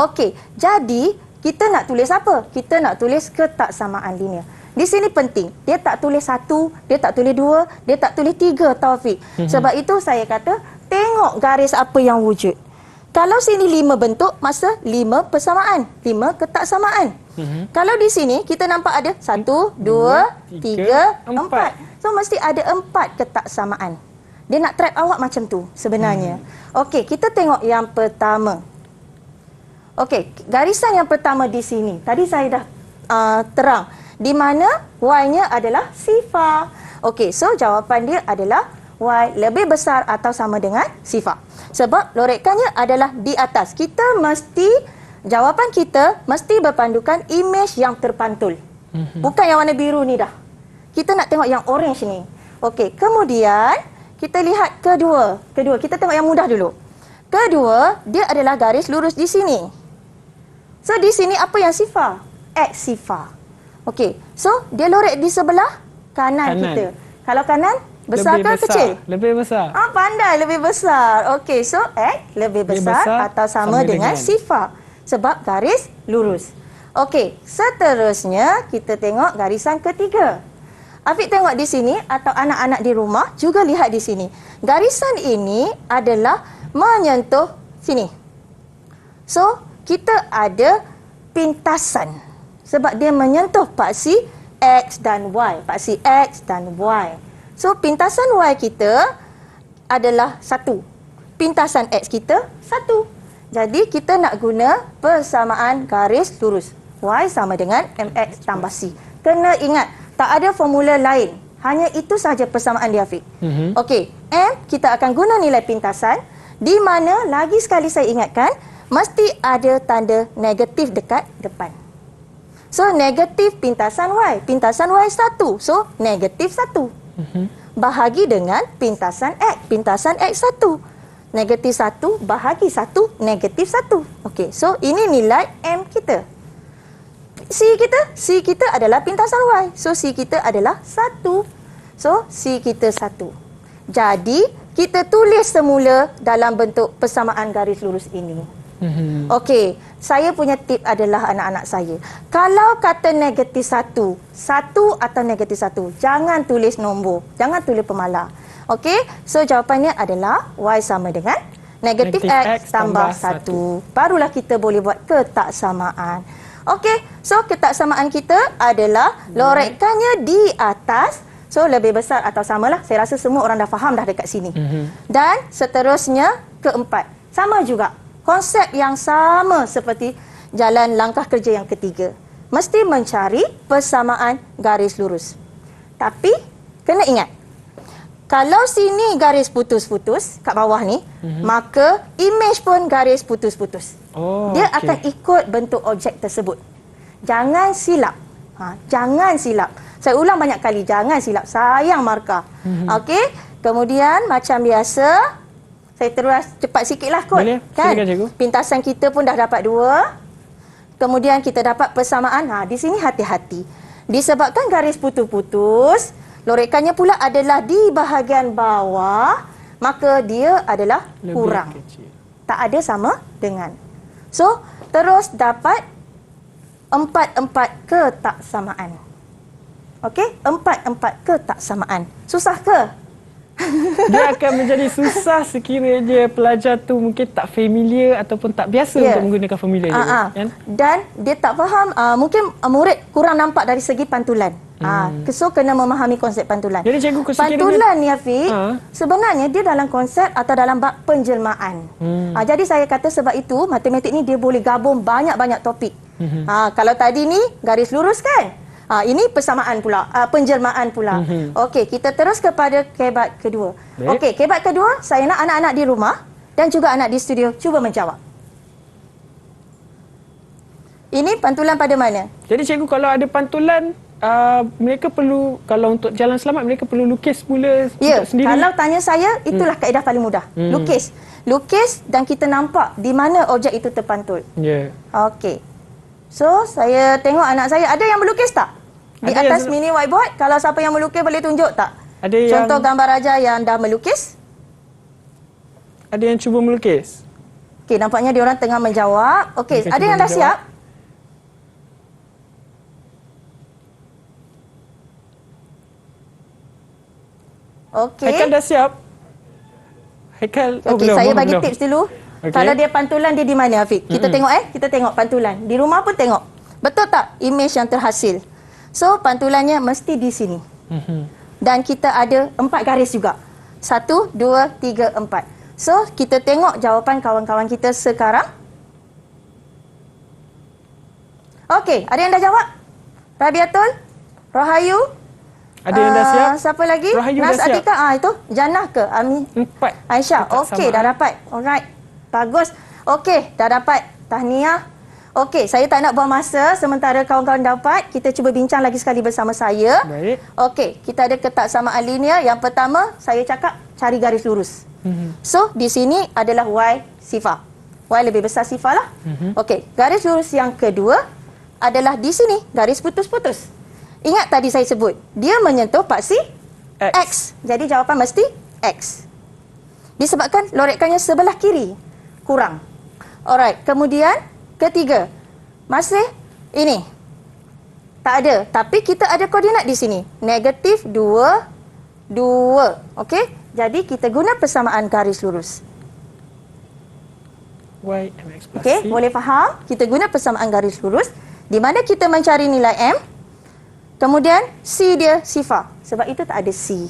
Okey, jadi kita nak tulis apa? Kita nak tulis ketaksamaan linear. Di sini penting, dia tak tulis 1, dia tak tulis 2, dia tak tulis 3, Taufik. Sebab itu saya kata, tengok garis apa yang wujud. Kalau sini 5 bentuk, masa 5 persamaan, 5 ketaksamaan. Kalau di sini, kita nampak ada 1, 2, 3, 4. So, mesti ada 4 ketaksamaan. Dia nak trap awak macam tu sebenarnya. Okey, kita tengok yang pertama. Okey, garisan yang pertama di sini. Tadi saya dah terang. Di mana Y-nya adalah sifar. Okey, so jawapan dia adalah Y lebih besar atau sama dengan sifar. Sebab lorekannya adalah di atas. Kita mesti, jawapan kita mesti berpandukan imej yang terpantul. Bukan yang warna biru ni dah. Kita nak tengok yang orange ni. Okey, kemudian kita lihat kedua. Kita tengok yang mudah dulu. Kedua, dia adalah garis lurus di sini. So, di sini apa yang sifar? X sifar. Okey, so dia lorek di sebelah kanan kita. Kalau kanan, besar ke kecil? Lebih besar. Pandai, lebih besar. Okey, so X lebih besar atau sama dengan sifar. Sebab garis lurus. Okey, seterusnya kita tengok garisan ketiga. Afiq tengok di sini atau anak-anak di rumah juga lihat di sini. Garisan ini adalah menyentuh sini. So, kita ada pintasan. Sebab dia menyentuh paksi X dan Y. Paksi X dan Y. So, pintasan Y kita adalah 1. Pintasan X kita 1. Jadi, kita nak guna persamaan garis lurus. Y sama dengan MX tambah C. Kena ingat, tak ada formula lain. Hanya itu sahaja persamaan dia, Afiq. Okey, M kita akan guna nilai pintasan. Di mana, lagi sekali saya ingatkan, mesti ada tanda negatif dekat depan. So, negatif pintasan Y. Pintasan Y 1. So, negatif 1. Bahagi dengan pintasan X. Pintasan X 1. Negatif 1 bahagi 1, negatif 1. Okey, so ini nilai M kita. C kita adalah pintasan Y. So, C kita adalah 1. So, C kita 1. Jadi, kita tulis semula dalam bentuk persamaan garis lurus ini. Okey, saya punya tip adalah anak-anak saya. Kalau kata negatif 1 atau negatif 1, jangan tulis nombor. Jangan tulis pemalar. Okey, so jawapannya adalah Y sama dengan negatif X tambah 1. Barulah kita boleh buat ketaksamaan. Okey, so ketaksamaan kita adalah lorekannya di atas. So, lebih besar atau samalah. Saya rasa semua orang dah faham dah dekat sini. Dan seterusnya, keempat. Sama juga. Konsep yang sama seperti jalan langkah kerja yang ketiga. Mesti mencari persamaan garis lurus. Tapi, kena ingat. Kalau sini garis putus-putus, kat bawah ni, maka imej pun garis putus-putus. Dia akan ikut bentuk objek tersebut. Jangan silap. Jangan silap. Saya ulang banyak kali, jangan silap. Sayang markah. Okey, kemudian macam biasa, saya terus cepat sikitlah kot. Boleh, kan? silakan cikgu. Pintasan kita pun dah dapat 2. Kemudian kita dapat persamaan. Di sini hati-hati. Disebabkan garis putus-putus, lorekannya pula adalah di bahagian bawah, maka dia adalah Lebih kurang. kecil. Tak ada sama dengan. So, terus dapat 4-4 ketaksamaan. Okey, 4-4 ketaksamaan. Susah ke? Dia akan menjadi susah sekiranya pelajar tu mungkin tak familiar ataupun tak biasa untuk menggunakan formula ni. Kan? Dan dia tak faham, mungkin murid kurang nampak dari segi pantulan. So kena memahami konsep pantulan. Jadi cikgu Pantulan ni Afiq, sebenarnya dia dalam konsep atau dalam bab penjelmaan. Jadi saya kata sebab itu matematik ni dia boleh gabung banyak-banyak topik. Kalau tadi ni garis lurus kan? Ini persamaan pula, penjelmaan pula. Okey, kita terus kepada kebat kedua. Okey, kebat kedua, saya nak anak-anak di rumah dan juga anak di studio cuba menjawab. Ini pantulan pada mana? Jadi cikgu, kalau ada pantulan, mereka perlu, kalau untuk jalan selamat, mereka perlu lukis mula untuk sendiri. Kalau tanya saya, itulah kaedah paling mudah. Lukis dan kita nampak di mana objek itu terpantul. Okey. So, saya tengok anak saya, ada yang melukis tak? Di ada atas mini whiteboard, kalau siapa yang melukis boleh tunjuk tak? Ada Contoh gambar raja yang dah melukis. Ada yang cuba melukis? Okey, nampaknya diorang tengah menjawab. Okey, ada yang dah siap? Okey. Haikal dah siap? Haikal, Okey, saya bagi tips dulu. Kalau dia pantulan, dia di mana, Afiq? Kita tengok kita tengok pantulan. Di rumah pun tengok. Betul tak image yang terhasil? So, pantulannya mesti di sini. Dan kita ada 4 garis juga. 1, 2, 3, 4. So, kita tengok jawapan kawan-kawan kita sekarang. Okey, ada yang dah jawab? Rabiatul? Rahayu? Ada yang dah siap? Siapa lagi? Rahayu Nas dah siap. Atika, itu. Jannah ke? Amin. 4. Aisyah. Okey, dah dapat. Alright. Bagus. Okey, dah dapat. Tahniah. Okey, saya tak nak buang masa sementara kawan-kawan dapat. Kita cuba bincang lagi sekali bersama saya. Baik. Okey, kita ada ketaksamaan linear. Yang pertama, saya cakap cari garis lurus. So, di sini adalah Y sifar. Y lebih besar sifar lah. Okey, garis lurus yang kedua adalah di sini, garis putus-putus. Ingat tadi saya sebut, dia menyentuh paksi X. Jadi jawapan mesti X. Disebabkan lorekannya sebelah kiri. Kurang. Alright, kemudian ketiga. Masih ini. Tak ada, tapi kita ada koordinat di sini. Negatif 2, 2. Okey? Jadi kita guna persamaan garis lurus. Y MX plus Okey, boleh faham? Kita guna persamaan garis lurus di mana kita mencari nilai M. Kemudian C dia sifar. Sebab itu tak ada C.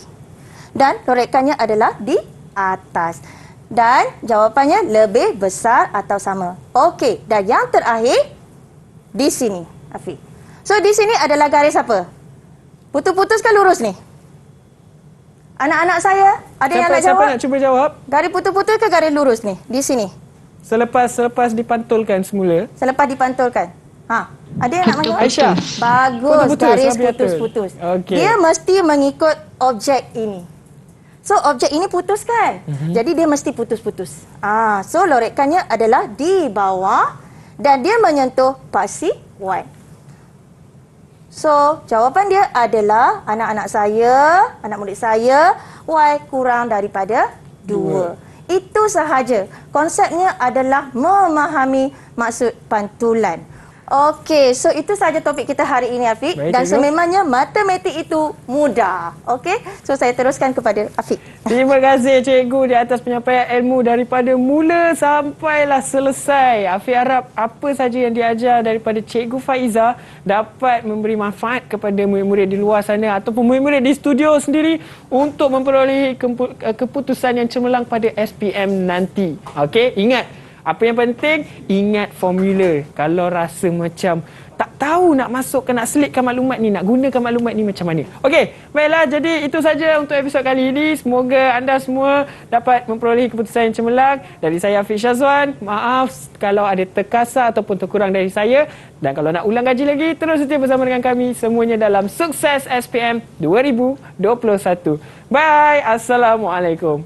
Dan lorekannya adalah di atas. Dan jawapannya lebih besar atau sama. Okey, dan yang terakhir di sini, Afiq. So di sini adalah garis apa? Putus-putus ke lurus ni? Anak-anak saya, ada yang nak jawab? Siapa nak cuba jawab? Garis putus-putus ke garis lurus ni? Di sini. Selepas dipantulkan semula. Selepas dipantulkan. Ada yang nak menjawab? Aisyah. Bagus, Putus-putus, garis Rabiatul. putus-putus. Okey. Dia mesti mengikut objek ini. So, objek ini putus kan? Jadi, dia mesti putus-putus. So, lorekannya adalah di bawah dan dia menyentuh paksi Y. So, jawapan dia adalah anak-anak saya, anak murid saya, Y kurang daripada 2. Itu sahaja. Konsepnya adalah memahami maksud pantulan. Okey, so itu sahaja topik kita hari ini, Afiq. Baik, Dan cikgu. sememangnya matematik itu mudah. Okey, so saya teruskan kepada Afiq. Terima kasih cikgu di atas penyampaian ilmu daripada mula sampailah selesai. Afiq harap apa saja yang diajar daripada Cikgu Faiza dapat memberi manfaat kepada murid-murid di luar sana ataupun murid-murid di studio sendiri untuk memperolehi keputusan yang cemerlang pada SPM nanti. Okey, ingat. Apa yang penting, ingat formula. Kalau rasa macam tak tahu nak masukkan, nak selitkan maklumat ni, nak gunakan maklumat ni macam mana. Okey, baiklah. Jadi itu saja untuk episod kali ini. Semoga anda semua dapat memperolehi keputusan yang cemerlang. Dari saya, Hafiz Syazwan. Maaf kalau ada terkasar ataupun terkurang dari saya. Dan kalau nak ulang kaji lagi, terus setia bersama dengan kami. Semuanya dalam Sukses SPM 2021. Bye. Assalamualaikum.